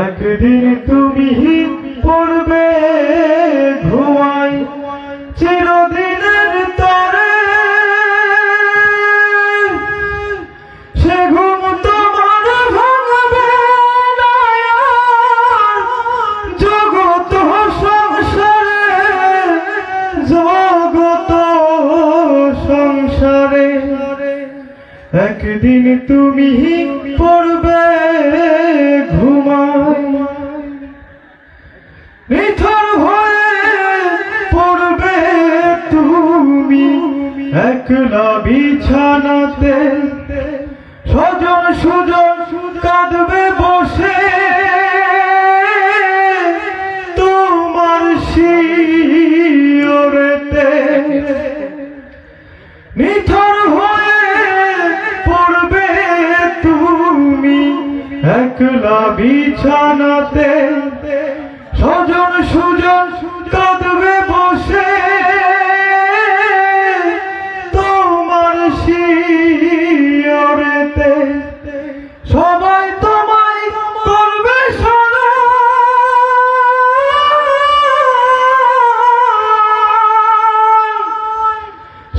একদিন তুমি পড়বে ঘুমাই চিরদিনের তরে, সে ঘুম তোমার ভাঙবে না জগৎ সংসারে, জগৎ সংসারে। একদিন তুমি পড়বে ঘুমাই, নিথর হয়ে পড়বে তুমি একলা বিছানাতে, স্বজন সুজন কাঁদবে বসে তোমার শিয়রেতে। নিথর হয়ে পড়বে তুমি একলা বিছানাতে, স্বজন সুজন কাঁদবে বসে তোমার শিয়রেতে। সবাই তোমায় করবে স্মরণ,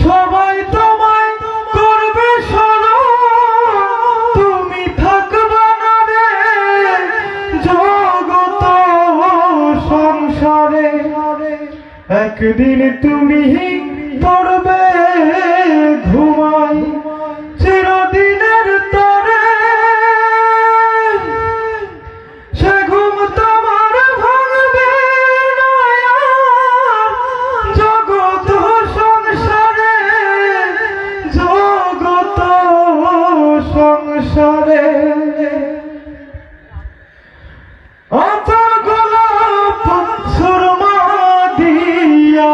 সবাই তোমায় করবে স্মরণ, তুমি থাকবে না রে জগৎ সংসারে। একদিন তুমি পড়বে ঘুমাই চিরদিনের তরে, সে ঘুম তোমার ভাঙবে না জগৎ সংসারে, জগৎ সংসারে। অতর গোলাপ সুরমা দিয়া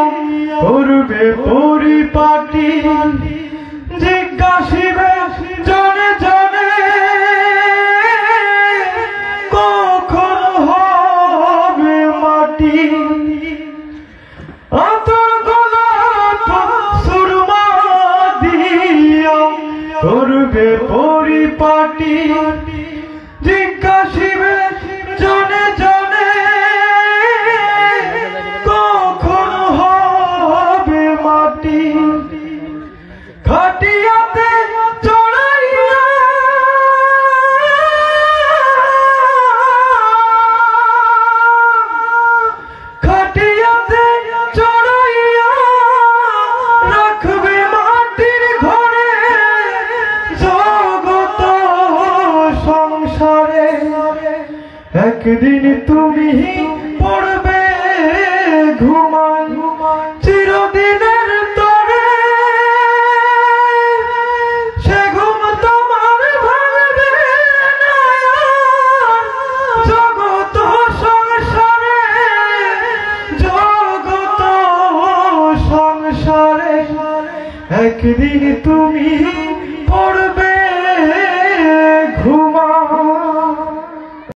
করবে পরিপাটি, জিজ্ঞাসিবে জনে জনে কখন হবে মাটি। অতর গোলাপ সুরমা দিয়া করবে পরিপাটি, জিজ্ঞাসিবে জনে জনে কখন হবে মাটি। খাটিয়াতে চড়াইয়া খাটিয়াতে চড়াইয়া রাখবে মাটির ঘরে জগৎ সংসারে। একদিন তুমি পড়বে ঘুমাই চিরদিনের তরে, সে ঘুম তোমার ভাঙবে না জগৎ সংসারে, জগৎ সংসারে। একদিন তুমি পড়বে